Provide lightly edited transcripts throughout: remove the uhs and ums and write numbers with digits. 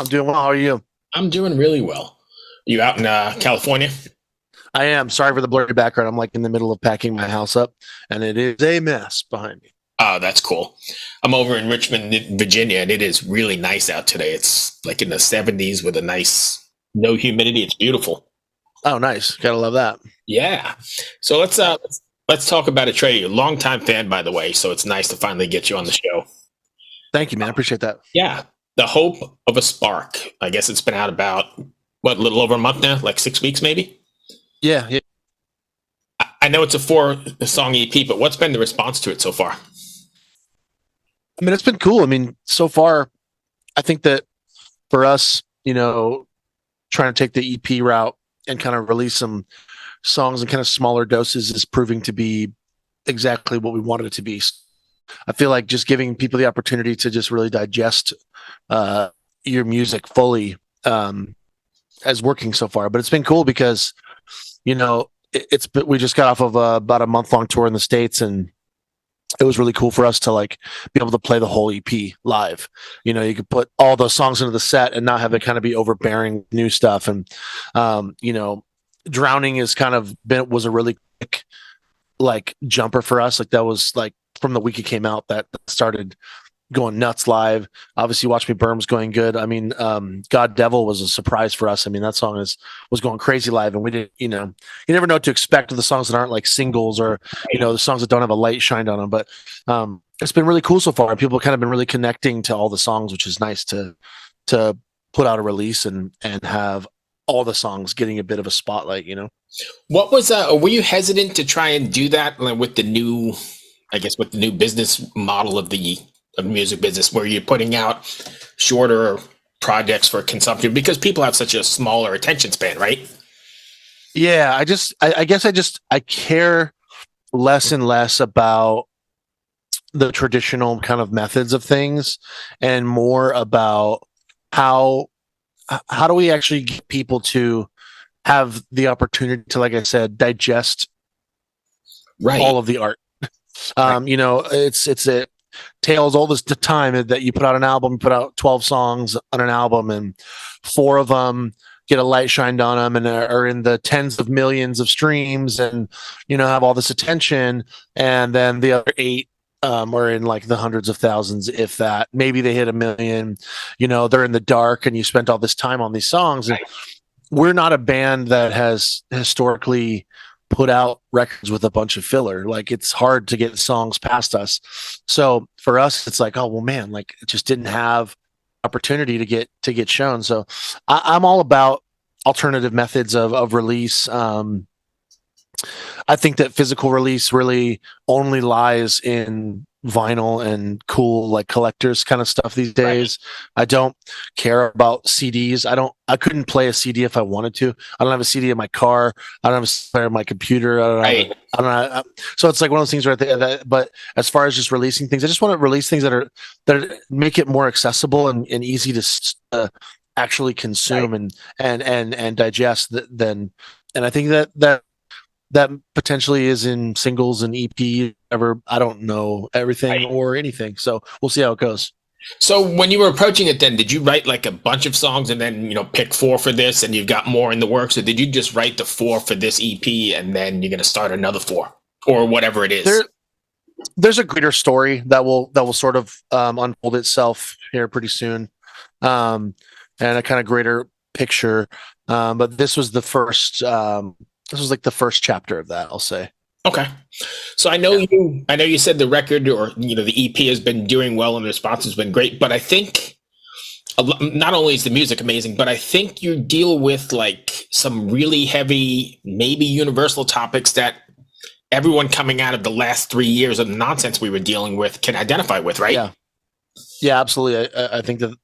I'm doing well. How are you? I'm doing really well. You out in California? I am. Sorry for the blurry background. I'm like in the middle of packing my house up, and it is a mess behind me. Oh, that's cool. I'm over in Richmond, Virginia, and it is really nice out today. It's like in the 70s with a nice no humidity. It's beautiful. Oh, nice. Gotta love that. Yeah. So let's talk about Atreyu. Longtime fan, by the way. So it's nice to finally get you on the show. Thank you, man. I appreciate that. Yeah. The Hope of a Spark. I guess it's been out about what, a little over a month now, like 6 weeks maybe. Yeah, yeah. I know it's a four-song EP, but what's been the response to it so far? I mean, it's been cool. I mean, so far, I think that for us, trying to take the EP route and kind of release some songs in kind of smaller doses is proving to be exactly what we wanted it to be. I feel like just giving people the opportunity to just really digest uh, your music fully as working so far. But it's been cool because we just got off of about a month long tour in the States, and it was really cool for us to like be able to play the whole EP live. You could put all those songs into the set and not have it kind of be overbearing new stuff. And Drowning is kind of was a really quick like jumper for us. Like that was like from the week it came out that started going nuts live. Obviously, Watch Me Burn was going good. I mean, God Devil was a surprise for us. I mean, that song was going crazy live, and we didn't, you never know what to expect of the songs that aren't like singles or, the songs that don't have a light shined on them. But it's been really cool so far. People have kind of been really connecting to all the songs, which is nice to put out a release and have all the songs getting a bit of a spotlight. What was were you hesitant to try and do that like, with the new, I guess, with the new business model of the music business, where you're putting out shorter projects for consumption because people have such a smaller attention span, right? Yeah, I guess I care less and less about the traditional kind of methods of things and more about how do we actually get people to have the opportunity to, like I said, digest Right. all of the art. Right. It's a tales all this time that you put out an album, you put out 12 songs on an album, and four of them get a light shined on them and are in the tens of millions of streams and have all this attention, and then the other eight are in like the hundreds of thousands, if that. Maybe they hit a million. They're in the dark, and you spent all this time on these songs. And we're not a band that has historically put out records with a bunch of filler. Like, it's hard to get songs past us. So for us, it's like, oh well, man, like it just didn't have opportunity to get shown. So I'm all about alternative methods of release. I think that physical release really only lies in vinyl and cool like collectors kind of stuff these days. I don't care about CDs. I couldn't play a CD if I wanted to. I don't have a CD in my car. I don't have a player in my computer. I don't know. So it's like one of those things right there but as far as just releasing things, I just want to release things that make it more accessible and easy to actually consume and digest than. And I think that potentially is in singles and EP. Ever, I don't know everything or anything, so we'll see how it goes. So when you were approaching it, then did you write like a bunch of songs and then pick four for this, and you've got more in the works, or did you just write the four for this EP and then you're going to start another four or whatever it is? There's a greater story that will sort of unfold itself here pretty soon, and a kind of greater picture. But this was the first. This was like the first chapter of that, I'll say. Okay. So I know you said the record or the EP has been doing well and the response has been great, but I think not only is the music amazing, but I think you deal with like some really heavy, maybe universal topics that everyone coming out of the last 3 years of the nonsense we were dealing with can identify with, right? Yeah, absolutely. I think that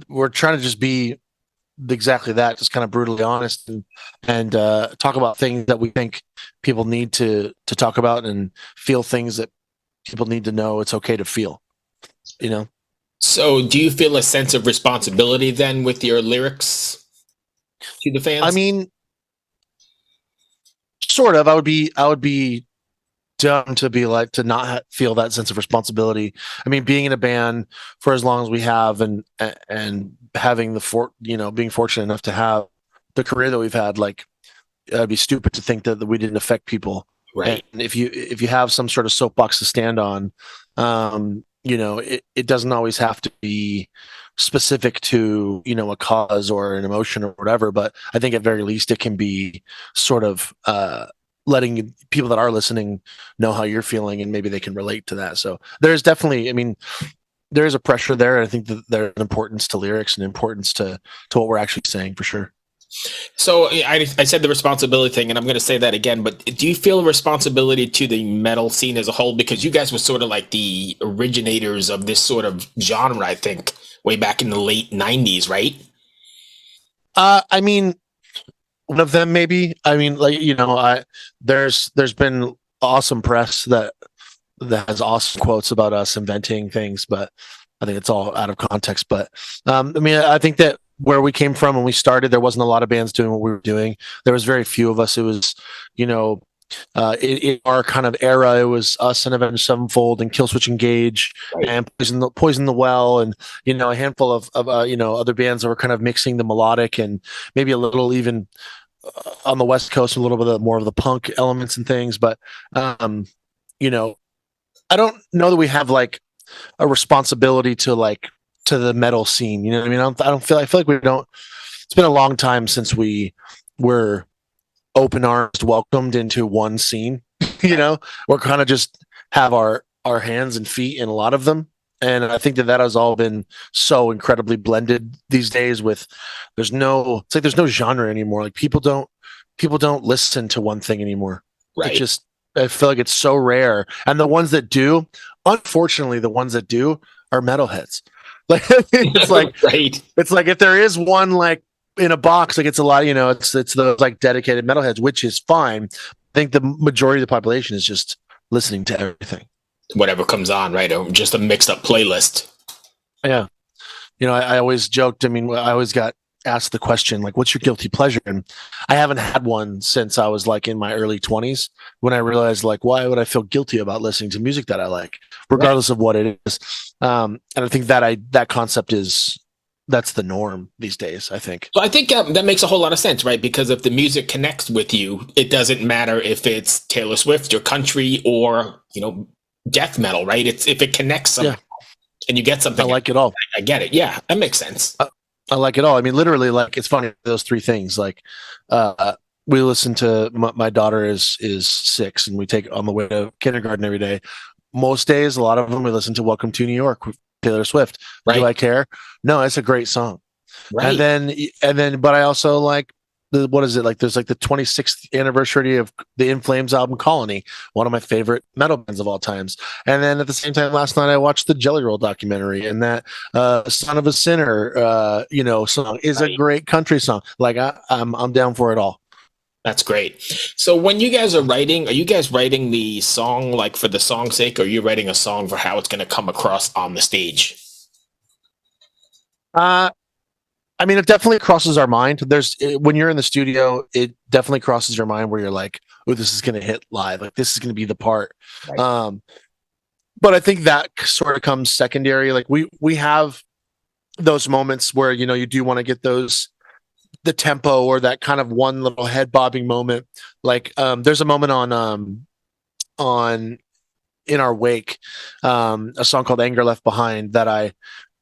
we're trying to just be exactly that, just kind of brutally honest and talk about things that we think people need to talk about, and feel things that people need to know it's okay to feel. So do you feel a sense of responsibility then with your lyrics to the fans? I mean, sort of. I would be dumb to be like to not feel that sense of responsibility. I mean, being in a band for as long as we have, and having being fortunate enough to have the career that we've had, like it'd be stupid to think that we didn't affect people. And Right. if you have some sort of soapbox to stand on, it doesn't always have to be specific to a cause or an emotion or whatever. But I think at very least it can be sort of letting people that are listening know how you're feeling, and maybe they can relate to that. So there's definitely, I mean, there is a pressure there. And I think that there's an importance to lyrics and importance to what we're actually saying, for sure. So I said the responsibility thing, and I'm going to say that again. But do you feel a responsibility to the metal scene as a whole, because you guys were sort of like the originators of this sort of genre? I think way back in the late '90s, right? I mean, one of them, maybe. I mean, like, there's been awesome press that has awesome quotes about us inventing things, but I think it's all out of context. But I mean, I think that where we came from when we started, there wasn't a lot of bands doing what we were doing. There was very few of us. It was, in our kind of era, it was us and Avenged Sevenfold and Killswitch Engage Right. and Poison the Well, and a handful of other bands that were kind of mixing the melodic and maybe a little even on the West Coast, a little bit more of the punk elements and things. But you know, I don't know that we have like a responsibility to the metal scene. You know what I mean? I feel like we don't. It's been a long time since we were open arms welcomed into one scene. We're kind of just have our hands and feet in a lot of them. And I think that has all been so incredibly blended these days with it's like there's no genre anymore. Like people don't listen to one thing anymore. Right. I feel like it's so rare. And the ones that do, unfortunately, the ones that do are metalheads. Like it's like Right. it's like if there is one like in a box, like it's a lot, it's those like dedicated metalheads, which is fine. I think the majority of the population is just listening to everything. Whatever comes on, right? Or just a mixed up playlist. Yeah. I always joked. I mean, I always got asked the question, like, what's your guilty pleasure? And I haven't had one since I was like in my early 20s, when I realized, like, why would I feel guilty about listening to music that I like, regardless of what it is? And I think that concept that's the norm these days, I think. So I think that makes a whole lot of sense, right? Because if the music connects with you, it doesn't matter if it's Taylor Swift or country or, death metal, right? It's if it connects somehow and you get something. I like it all. I get it. Yeah, that makes sense. I like it all. I mean, literally, like, it's funny, those three things. Like, we listen to my daughter is 6, and we take on the way to kindergarten every day. Most days, a lot of them, we listen to "Welcome to New York" with Taylor Swift. Right. Do I care? No, it's a great song. Right. And then, but I also like what is it like? There's like the 26th anniversary of the In Flames album "Colony," one of my favorite metal bands of all times. And then at the same time, last night I watched the Jelly Roll documentary, and that "Son of a Sinner," song is a great country song. Like I'm down for it all. That's great. So when you guys are you guys writing the song like for the song's sake, or are you writing a song for how it's going to come across on the stage? I mean, it definitely crosses our mind. When you're in the studio, it definitely crosses your mind where you're like, "Oh, this is going to hit live. Like, this is going to be the part." Right. But I think that sort of comes secondary. Like we have those moments where you do want to get the tempo or that kind of one little head bobbing moment. Like there's a moment on In Our Wake, a song called "Anger Left Behind"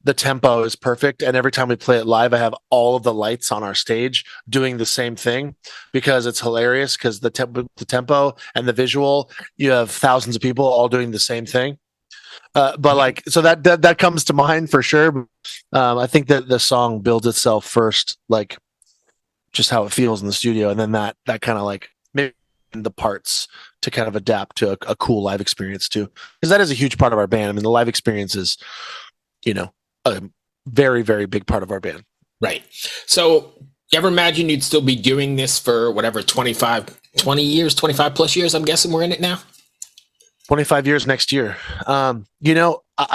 the tempo is perfect, and every time we play it live, I have all of the lights on our stage doing the same thing, because it's hilarious, because the tempo and the visual, you have thousands of people all doing the same thing. But like, so that comes to mind for sure. I think that the song builds itself first, like just how it feels in the studio, and then that kind of like maybe the parts to kind of adapt to a cool live experience too, because that is a huge part of our band. I mean, the live experience is, a very, very big part of our band. Right. So you ever imagine you'd still be doing this for whatever 20 years, 25 plus years? I'm guessing we're in it now. 25 years next year. I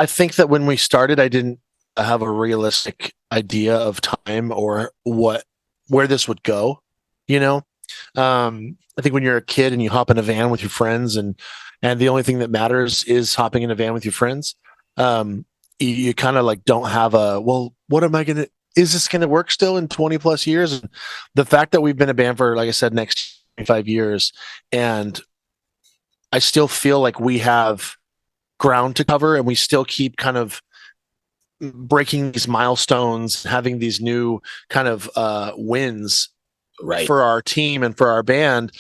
think that when we started, I didn't have a realistic idea of time or where this would go. I think when you're a kid and you hop in a van with your friends, and the only thing that matters is hopping in a van with your friends, you kind of like don't have a, well, what am I gonna? Is this gonna work still in 20 plus years? And the fact that we've been a band for, like I said, next 25 years, and I still feel like we have ground to cover, and we still keep kind of breaking these milestones, having these new kind of wins Right. for our team and for our band.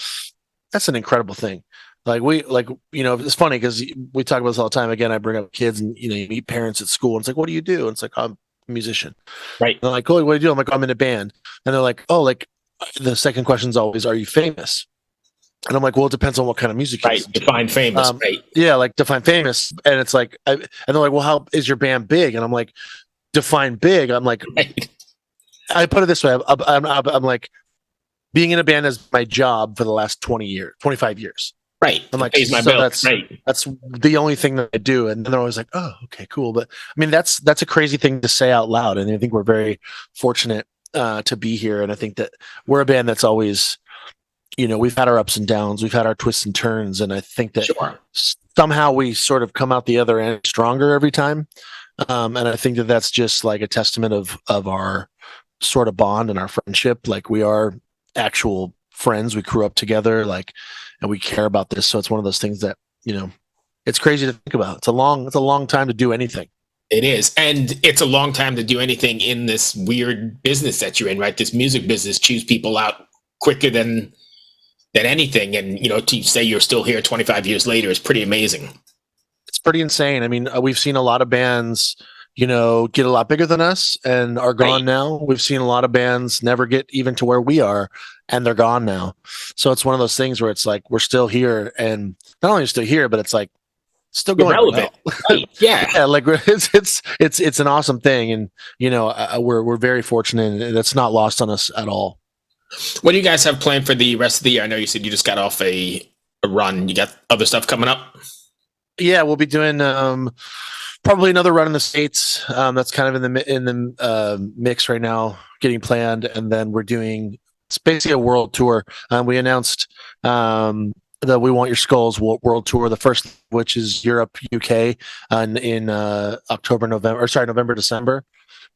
That's an incredible thing. It's funny because we talk about this all the time. Again, I bring up kids, and you meet parents at school, and it's like, what do you do? And it's like, I'm a musician. Right. And they're like, oh, what do you do? I'm like, I'm in a band. And they're like, oh, like the second question is always, are you famous? And I'm like, well, it depends on what kind of music you listen to. Define famous. Right. Yeah, like define famous. And it's like, and they're like, well, how is your band big? And I'm like, define big. I'm like, Right. I put it this way. I'm like, being in a band is my job for the last 25 years. Right. I'm like, pays my so bills. that's the only thing that I do. And they're always like, oh, okay, cool. But I mean, that's a crazy thing to say out loud. And I think we're very fortunate to be here. And I think that we're a band that's always, we've had our ups and downs, we've had our twists and turns. And I think that somehow we sort of come out the other end stronger every time. And I think that that's just like a testament of our sort of bond and our friendship. Like, we are actual friends. We grew up together, and we care about this. So it's one of those things that, it's crazy to think about. It's a long time to do anything. It is. And it's a long time to do anything in this weird business that you're in, right? This music business chews people out quicker than anything. And, to say you're still here 25 years later is pretty amazing. It's pretty insane. I mean, we've seen a lot of bands, get a lot bigger than us and are gone now. We've seen a lot of bands never get even to where we are, and they're gone now. So it's one of those things where it's like, we're still here, and not only still here, but it's like still going relevant. well. Right. Yeah. Like it's an awesome thing. And, we're very fortunate, and that's not lost on us at all. What do you guys have planned for the rest of the year? I know you said you just got off a run. You got other stuff coming up? Yeah, we'll be doing probably another run in the States. That's kind of in the mix right now, getting planned, and then we're doing, it's basically a world tour. We announced the We Want Your Skulls world tour, the first, which is Europe, UK, in November, December,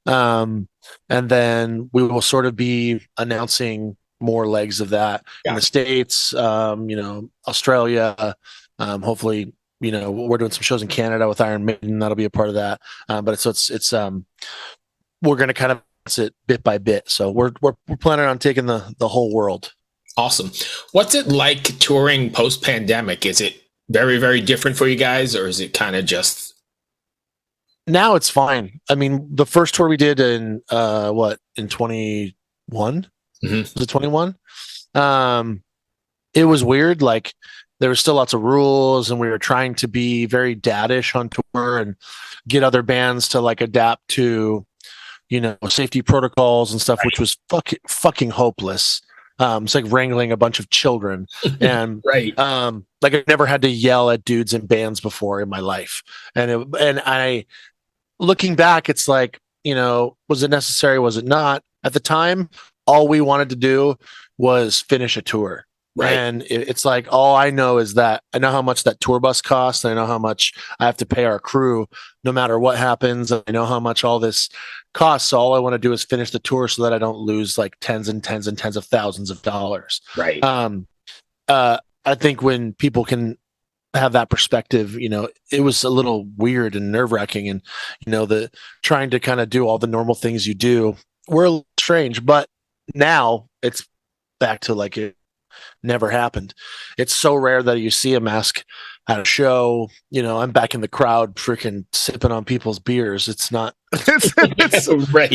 and then we will sort of be announcing more legs of that in the States, Australia, hopefully. We're doing some shows in Canada with Iron Maiden. That'll be a part of that. But it's we're going to kind of it bit by bit. So we're planning on taking the whole world. Awesome. What's it like touring post pandemic? Is it very, very different for you guys, or is it kind of just? Now it's fine. I mean, the first tour we did in 21? Mm-hmm. Was it 21? It was weird. Like, there were still lots of rules, and we were trying to be very dadish on tour and get other bands to like adapt to, safety protocols and stuff, which was fucking hopeless. It's like wrangling a bunch of children, and right. Like, I've never had to yell at dudes in bands before in my life, and I, looking back, it's like, was it necessary? Was it not? At the time, all we wanted to do was finish a tour. Right. And it's like, all I know is that I know how much that tour bus costs. And I know how much I have to pay our crew no matter what happens. I know how much all this costs. So all I want to do is finish the tour so that I don't lose like tens and tens and tens of thousands of dollars. Right. I think when people can have that perspective, it was a little weird and nerve wracking, and, the trying to kind of do all the normal things you do were a little strange, but now it's back to like it never happened. It's so rare that you see a mask at a show. I'm back in the crowd freaking sipping on people's beers. It's not it's right.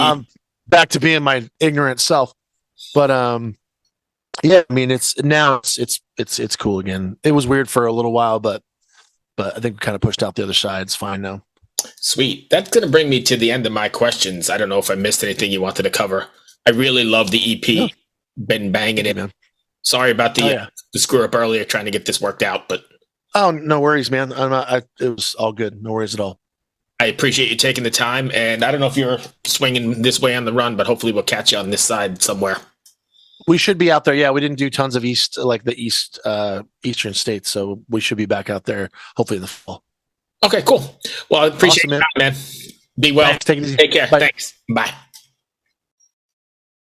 Back to being my ignorant self. But yeah, I mean, it's cool again. It was weird for a little while, but I think we kind of pushed out the other side. It's fine now. Sweet. That's going to bring me to the end of my questions. I don't know if I missed anything you wanted to cover. I really love the EP. Yeah. Been banging it. Man. Sorry about the screw up earlier trying to get this worked out, but no worries, man. It was all good. No worries at all. I appreciate you taking the time, and I don't know if you're swinging this way on the run, but hopefully we'll catch you on this side somewhere. We should be out there. Yeah, we didn't do tons of eastern states, so we should be back out there hopefully in the fall. Okay, cool. Well, I appreciate Awesome, it, man. Be well. Thanks, take it easy. Take care. Bye. Thanks. Bye.